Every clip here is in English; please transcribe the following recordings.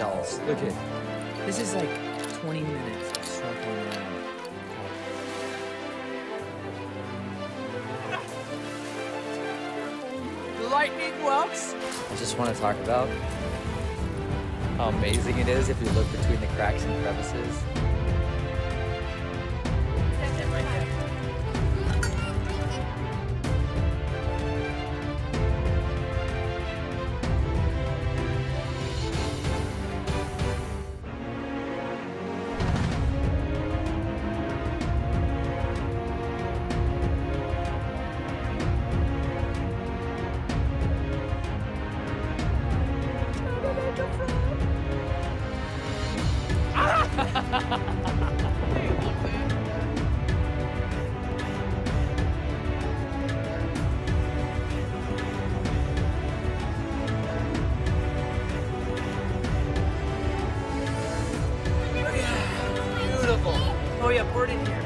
shells. Look at this is like 20 minutes of circling around. Lightning whelks. I just want to talk about how amazing it is if you look between the cracks and crevices. Beautiful. Oh yeah, pour it in here.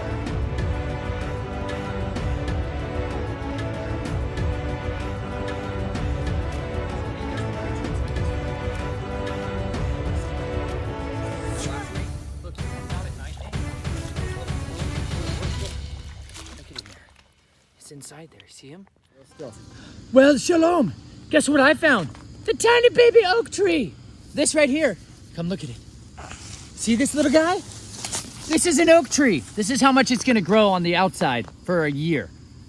Look, he comes out at night. Look at him there. He's inside there. See him? Well, shalom. Guess what I found? The tiny baby oak tree. This right here. Come look at it. See this little guy? This is an oak tree. This is how much it's gonna grow on the outside for a year.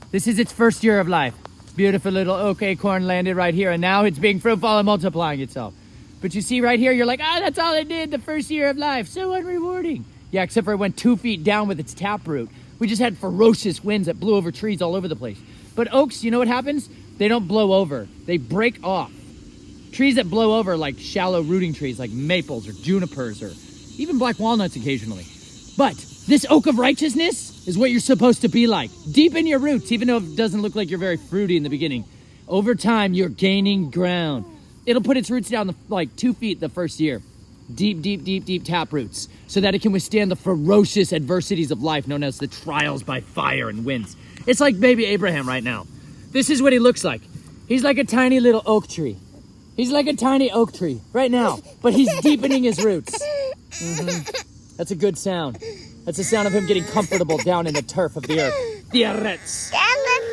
This is its first year of life. Beautiful little oak acorn landed right here, and now it's being fruitful and multiplying itself. But you see right here, you're like, that's all it did the first year of life. So unrewarding. Yeah, except for it went 2 feet down with its taproot. We just had ferocious winds that blew over trees all over the place. But oaks, you know what happens? They don't blow over. They break off. Trees that blow over, like shallow rooting trees, like maples or junipers or even black walnuts occasionally. But this oak of righteousness is what you're supposed to be like. Deep in your roots, even though it doesn't look like you're very fruity in the beginning. Over time, you're gaining ground. It'll put its roots down like 2 feet the first year. Deep, deep, deep, deep tap roots. So that it can withstand the ferocious adversities of life known as the trials by fire and winds. It's like baby Abraham right now. This is what he looks like. He's like a tiny little oak tree. He's like a tiny oak tree right now, but he's deepening his roots. That's a good sound. That's the sound of him getting comfortable down in the turf of the earth. The eretz.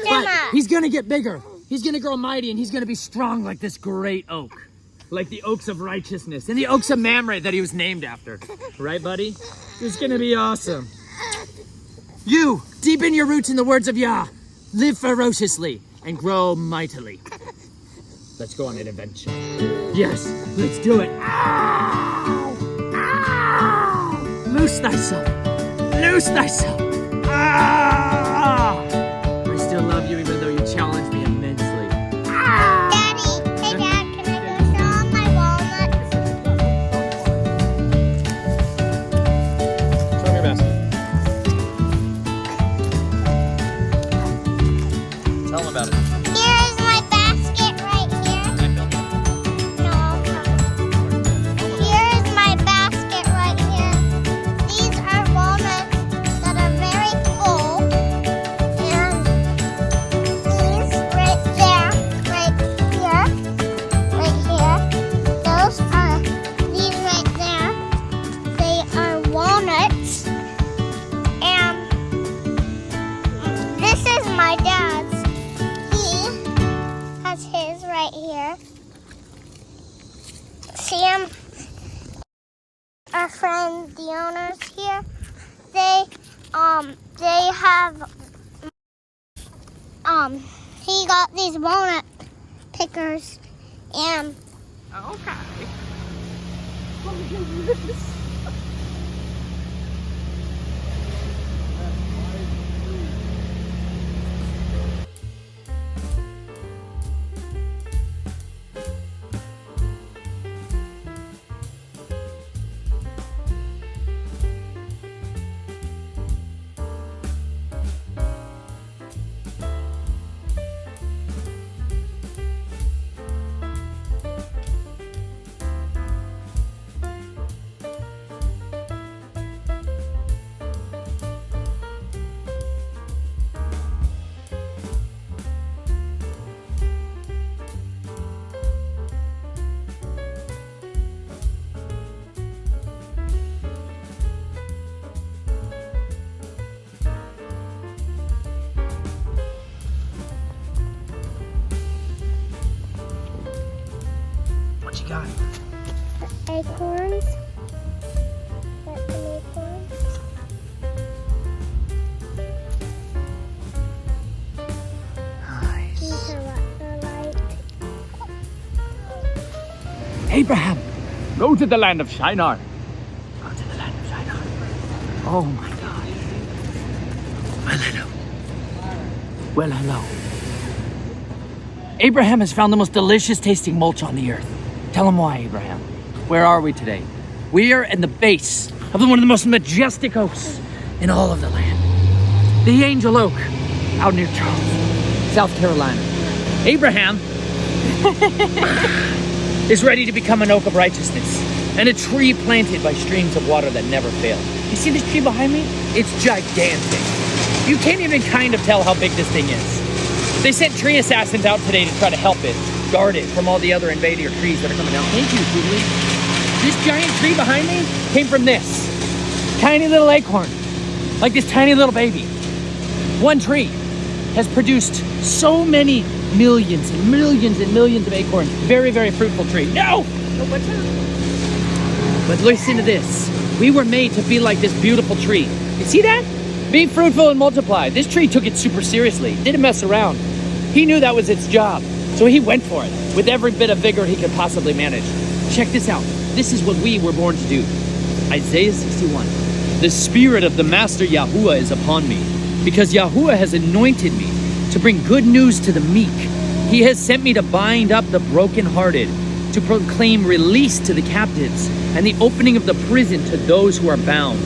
But he's gonna get bigger. He's gonna grow mighty, and he's gonna be strong like this great oak. Like the oaks of righteousness and the oaks of Mamre that he was named after. Right, buddy? It's gonna be awesome. You, deepen your roots in the words of Yah. Live ferociously and grow mightily. Let's go on an adventure. Yes, let's do it. Ow! Ow! Loose thyself. Loose thyself. Ah! I still love you even though you challenged me immensely. Ah! Daddy, hey Dad, can I go show on my walnuts? Show me your basket. Tell them about it. Here's my basket right here. No, here's my basket right here. These are walnuts that are very full. And these right there, right here. Those are, these right there, they are walnuts. And this is my dad's. He has his right here. See him? Our friend, the owners here, they have, he got these walnut pickers and Okay. you got? Acorns. Got some acorns. Nice. These are what I like. Abraham, go to the land of Shinar. Go to the land of Shinar. Oh my God. Well, hello. Well, hello. Abraham has found the most delicious tasting mulch on the earth. Tell him why, Abraham. Where are we today? We are in the base of one of the most majestic oaks in all of the land. The Angel Oak, out near Charles, South Carolina. Abraham is ready to become an oak of righteousness and a tree planted by streams of water that never fail. You see this tree behind me? It's gigantic. You can't even kind of tell how big this thing is. They sent tree assassins out today to try to help it, guard it from all the other invader trees that are coming down. Thank you, Julie. This giant tree behind me came from this tiny little acorn, like this tiny little baby. One tree has produced so many millions and millions and millions of acorns. Very, very fruitful tree. No! No, what's that? But listen to this. We were made to be like this beautiful tree. You see that? Be fruitful and multiply. This tree took it super seriously. Didn't mess around. He knew that was its job. So he went for it with every bit of vigor he could possibly manage. Check this out. This is what we were born to do. Isaiah 61. The Spirit of the Master Yahuwah is upon me, because Yahuwah has anointed me to bring good news to the meek. He has sent me to bind up the brokenhearted, to proclaim release to the captives, and the opening of the prison to those who are bound,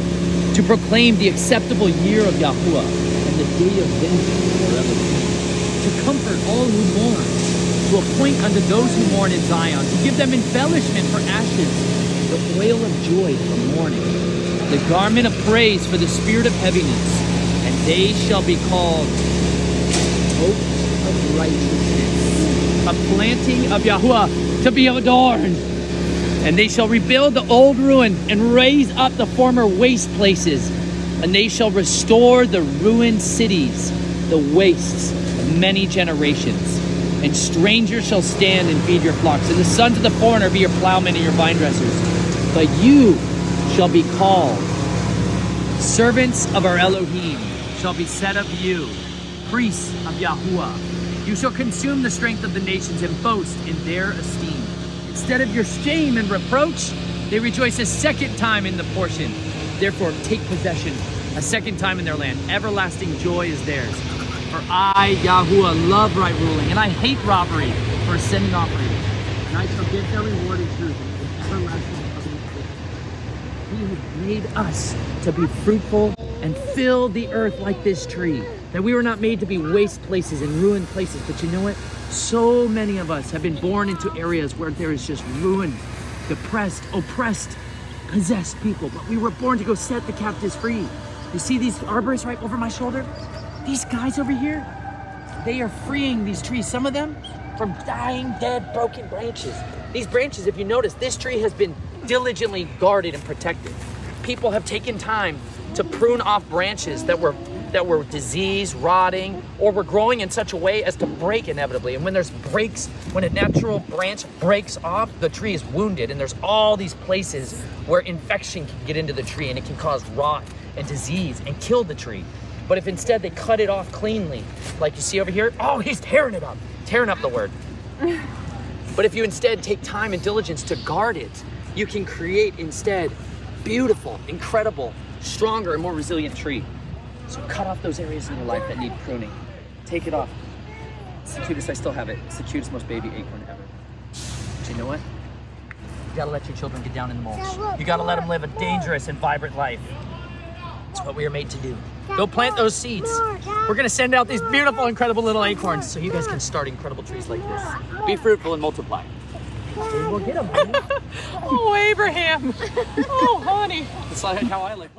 to proclaim the acceptable year of Yahuwah and the day of vengeance forever, to comfort all who mourn, to appoint unto those who mourn in Zion, to give them embellishment for ashes, the oil of joy for mourning, the garment of praise for the spirit of heaviness, and they shall be called oaks of righteousness, a planting of Yahuwah to be adorned. And they shall rebuild the old ruin and raise up the former waste places, and they shall restore the ruined cities, the wastes of many generations. And strangers shall stand and feed your flocks, and the sons of the foreigner be your plowmen and your vine dressers. But you shall be called servants of our Elohim, shall be said of you, priests of Yahuwah. You shall consume the strength of the nations and boast in their esteem. Instead of your shame and reproach, they rejoice a second time in the portion. Therefore, take possession a second time in their land. Everlasting joy is theirs. For I, Yahuwah, love right ruling, and I hate robbery for sending offerings. And I shall give their reward in truth and everlasting covenant with them. He has made us to be fruitful and fill the earth like this tree. That we were not made to be waste places and ruined places. But you know what? So many of us have been born into areas where there is just ruined, depressed, oppressed, possessed people. But we were born to go set the captives free. You see these arborists right over my shoulder? These guys over here, they are freeing these trees, some of them, from dying, dead, broken branches. These branches, if you notice, this tree has been diligently guarded and protected. People have taken time to prune off branches that were diseased, rotting, or were growing in such a way as to break inevitably. And when there's breaks, when a natural branch breaks off, the tree is wounded, and there's all these places where infection can get into the tree, and it can cause rot and disease and kill the tree. But if instead they cut it off cleanly, like you see over here, oh, he's tearing up the word. But if you instead take time and diligence to guard it, you can create instead beautiful, incredible, stronger, and more resilient tree. So cut off those areas in your life that need pruning. Take it off. It's the cutest, I still have it. It's the cutest, most baby acorn ever. But you know what? You gotta let your children get down in the mulch. You gotta let them live a dangerous and vibrant life. It's what we are made to do. Go plant those seeds. We're gonna send out these beautiful, incredible little acorns so you guys can start incredible trees like this. Be fruitful and multiply. We'll get them, honey. Oh, Abraham. Oh, honey. That's like how I live.